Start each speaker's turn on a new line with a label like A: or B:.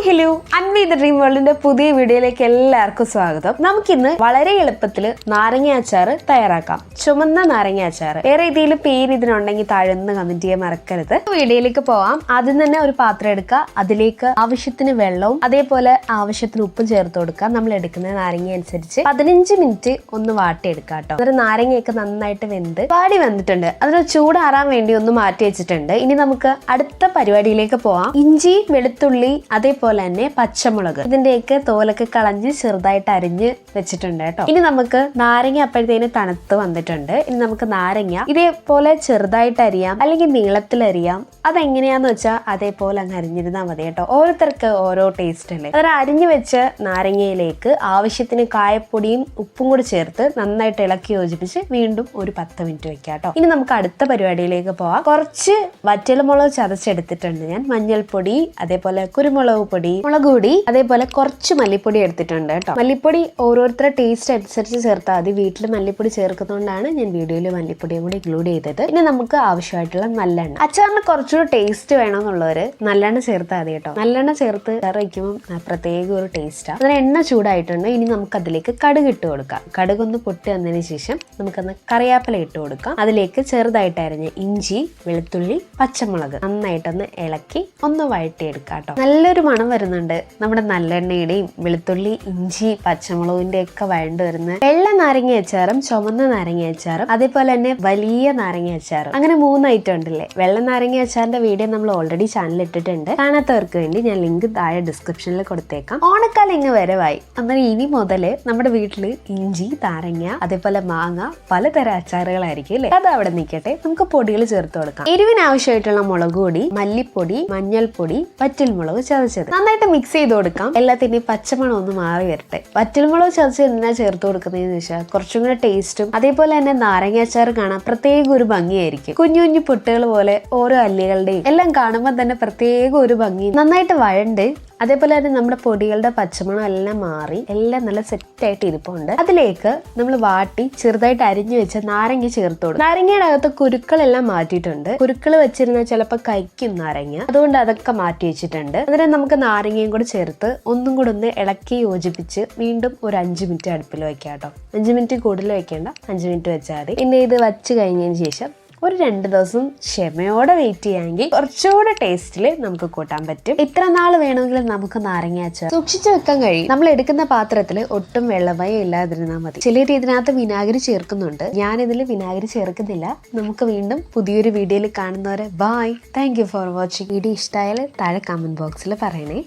A: Hello, Anvi the dream വേൾഡിന്റെ പുതിയ വീഡിയോയിലേക്ക് എല്ലാവർക്കും സ്വാഗതം. നമുക്കിന്ന് വളരെ എളുപ്പത്തിൽ നാരങ്ങ അച്ചാർ തയ്യാറാക്കാം. ചുമന്ന നാരങ്ങ അച്ചാർ. വേറെ ഏതെങ്കിലും പേര് ഇതിനുണ്ടെങ്കിൽ താഴെ ഒന്ന് കമന്റ് ചെയ്യാൻ മറക്കരുത്. വീഡിയോയിലേക്ക് പോവാം. ആദ്യം തന്നെ ഒരു പാത്രം എടുക്കുക. അതിലേക്ക് ആവശ്യത്തിന് വെള്ളവും അതേപോലെ ആവശ്യത്തിന് ഉപ്പും ചേർത്ത് കൊടുക്കുക. നമ്മൾ എടുക്കുന്ന നാരങ്ങ അനുസരിച്ച് 15 മിനിറ്റ് ഒന്ന് വാട്ടിയെടുക്കുക കേട്ടോ. അതൊരു നാരങ്ങയൊക്കെ നന്നായിട്ട് വെന്ത് വാടി വന്നിട്ടുണ്ട്. അതിന് ചൂടാറാൻ വേണ്ടി ഒന്ന് മാറ്റി വെച്ചിട്ടുണ്ട്. ഇനി നമുക്ക് അടുത്ത പരിപാടിയിലേക്ക് പോവാം. ഇഞ്ചി, വെളുത്തുള്ളി, അതേപോലെ തന്നെ പച്ചമുളക്, ഇതിന്റെയൊക്കെ തോലൊക്കെ കളഞ്ഞ് ചെറുതായിട്ട് അരിഞ്ഞ് വെച്ചിട്ടുണ്ട് കേട്ടോ. ഇനി നമുക്ക് നാരങ്ങ അപ്പോഴത്തേന് തണുത്ത് വന്നിട്ടുണ്ട്. ഇനി നമുക്ക് നാരങ്ങ ഇതേപോലെ ചെറുതായിട്ട് അരിയാം, അല്ലെങ്കിൽ നീളത്തിൽ അരിയാം. അതെങ്ങനെയാന്ന് വെച്ചാൽ അതേപോലെ അങ്ങ് അരിഞ്ഞിരുന്നാൽ മതി കേട്ടോ. ഓരോരുത്തർക്ക് ഓരോ ടേസ്റ്റ് അല്ലേ. അതൊരു അരിഞ്ഞു വെച്ച നാരങ്ങയിലേക്ക് ആവശ്യത്തിന് കായപ്പൊടിയും ഉപ്പും കൂടി ചേർത്ത് നന്നായിട്ട് ഇളക്കി യോജിപ്പിച്ച് വീണ്ടും ഒരു 10 മിനിറ്റ് വെക്കാം കേട്ടോ. ഇനി നമുക്ക് അടുത്ത പരിപാടിയിലേക്ക് പോവാം. കുറച്ച് വറ്റൽമുളക് ചതച്ചെടുത്തിട്ടുണ്ട് ഞാൻ. മഞ്ഞൾപ്പൊടി, അതേപോലെ കുരുമുളക് പൊടി, മുളക് പൊടി, അതേപോലെ കുറച്ച് മല്ലിപ്പൊടി എടുത്തിട്ടുണ്ട് കേട്ടോ. മല്ലിപ്പൊടി ഓരോരുത്തരുടെ ടേസ്റ്റ് അനുസരിച്ച് ചേർത്താൽ മതി. വീട്ടിൽ മല്ലിപ്പൊടി ചേർക്കുന്നതുകൊണ്ടാണ് ഞാൻ വീഡിയോയിൽ മല്ലിപ്പൊടിയും കൂടി ഇൻക്ലൂഡ് ചെയ്തത്. ഇനി നമുക്ക് ആവശ്യമായിട്ടുള്ള നല്ലെണ്ണ. അച്ചാറിന് കുറച്ചുകൂടി ടേസ്റ്റ് വേണമെന്നുള്ളവര് നല്ലെണ്ണ ചേർത്താൽ മതി കേട്ടോ. നല്ലെണ്ണ ചേർത്ത് കറി വയ്ക്കുമ്പോൾ പ്രത്യേക ഒരു ടേസ്റ്റാണ്. അതിന് എണ്ണ ചൂടായിട്ടുണ്ട്. ഇനി നമുക്ക് അതിലേക്ക് കടുക് ഇട്ട് കൊടുക്കാം. കടുക് ഒന്ന് പൊട്ടി വന്നതിന് ശേഷം നമുക്കൊന്ന് കറിവേപ്പില ഇട്ട് കൊടുക്കാം. അതിലേക്ക് ചെറുതായിട്ട് അരിഞ്ഞ ഇഞ്ചി, വെളുത്തുള്ളി, പച്ചമുളക് നന്നായിട്ടൊന്ന് ഇളക്കി ഒന്ന് വഴറ്റിയെടുക്കാം കേട്ടോ. നല്ലൊരു മണം വരുന്നുണ്ട്. നമ്മുടെ നല്ലെണ്ണയുടെയും വെളുത്തുള്ളി, ഇഞ്ചി, പച്ചമുളകിന്റെ ഒക്കെ വഴണ്ട് വരുന്ന വെള്ള നാരങ്ങ അച്ചാറും ചുമന്ന നാരങ്ങ അച്ചാറും അതേപോലെ തന്നെ വലിയ നാരങ്ങ അച്ചാറും, അങ്ങനെ 3 ഐറ്റം ഉണ്ടല്ലേ. വെള്ള നാരങ്ങ അച്ചാറിന്റെ വീഡിയോ നമ്മൾ ഓൾറെഡി ചാനൽ ഇട്ടിട്ടുണ്ട്. കാണാത്തവർക്ക് വേണ്ടി ഞാൻ ലിങ്ക് താഴെ ഡിസ്ക്രിപ്ഷനിൽ കൊടുത്തേക്കാം. ഓണക്കാലം ഇങ്ങ് വരവായി. അന്നേരം ഇനി മുതല് നമ്മുടെ വീട്ടില് ഇഞ്ചി, നാരങ്ങ, അതേപോലെ മാങ്ങ, പലതരം അച്ചാറുകളായിരിക്കും അല്ലേ. അത് അവിടെ നിൽക്കട്ടെ. നമുക്ക് പൊടികൾ ചേർത്ത് കൊടുക്കാം. എരിവിന് ആവശ്യമായിട്ടുള്ള മുളക് പൊടി, മല്ലിപ്പൊടി, മഞ്ഞൾപ്പൊടി, വറ്റൽമുളക് ചതച്ചത് നന്നായിട്ട് മിക്സ് ചെയ്ത് കൊടുക്കാം. എല്ലാത്തിന്റെയും പച്ചമണം ഒന്ന് മാറി വരട്ടെ. വറ്റൽമുളക് ചതച്ച് എന്തിനാ ചേർത്ത് കൊടുക്കുന്നതെന്ന് വെച്ചാൽ കുറച്ചും കൂടെ ടേസ്റ്റും അതേപോലെ തന്നെ നാരങ്ങ അച്ചാർ കാണാൻ പ്രത്യേക ഒരു ഭംഗിയായിരിക്കും. കുഞ്ഞു കുഞ്ഞു പൊട്ടുകൾ പോലെ ഓരോ അല്ലികളുടെയും എല്ലാം കാണുമ്പോൾ തന്നെ പ്രത്യേക ഒരു ഭംഗി. നന്നായിട്ട് വഴണ്ട് അതേപോലെ തന്നെ നമ്മുടെ പൊടികളുടെ പച്ചമണം എല്ലാം മാറി എല്ലാം നല്ല സെറ്റായിട്ട് ഇരിപ്പുണ്ട്. അതിലേക്ക് നമ്മൾ വാട്ടി ചെറുതായിട്ട് അരിഞ്ഞു വെച്ച നാരങ്ങ ചേർത്ത് കൊടുക്കും. നാരങ്ങയുടെ അകത്ത് കുരുക്കളെല്ലാം മാറ്റിയിട്ടുണ്ട്. കുരുക്കൾ വെച്ചിരുന്നാൽ ചിലപ്പോൾ കഴിക്കും നാരങ്ങ. അതുകൊണ്ട് അതൊക്കെ മാറ്റി വെച്ചിട്ടുണ്ട്. അതിന് നമുക്ക് നാരങ്ങയും കൂടി ചേർത്ത് ഒന്നും കൂടെ ഒന്ന് ഇളക്കി യോജിപ്പിച്ച് വീണ്ടും ഒരു 5 മിനിറ്റ് അടുപ്പിൽ വെക്കാം കേട്ടോ. 5 മിനിറ്റ് കൂടുതൽ വെക്കേണ്ട, 5 മിനിറ്റ് വെച്ചാൽ മതി. പിന്നെ ഇത് വച്ച് കഴിഞ്ഞതിന് ശേഷം ഒരു 2 ദിവസം ക്ഷമയോടെ വെയിറ്റ് ചെയ്യാമെങ്കിൽ കുറച്ചുകൂടെ ടേസ്റ്റിൽ നമുക്ക് കൂട്ടാൻ പറ്റും. ഇത്ര നാൾ വേണമെങ്കിലും നമുക്ക് നാരങ്ങ അച്ചാർ സൂക്ഷിച്ചു വെക്കാൻ കഴിയും. നമ്മൾ എടുക്കുന്ന പാത്രത്തിൽ ഒട്ടും വെള്ളമയം ഇല്ലാതിരുന്നാൽ മതി. ചിലർ ഇതിനകത്ത് വിനാഗിരി ചേർക്കുന്നുണ്ട്. ഞാൻ ഇതിൽ വിനാഗിരി ചേർക്കുന്നില്ല. നമുക്ക് വീണ്ടും പുതിയൊരു വീഡിയോയിൽ കാണുന്നവരെ bye. Thank you for watching. Video ഇഷ്ടമായാൽ താഴെ കമന്റ് ബോക്സിൽ പറയണേ.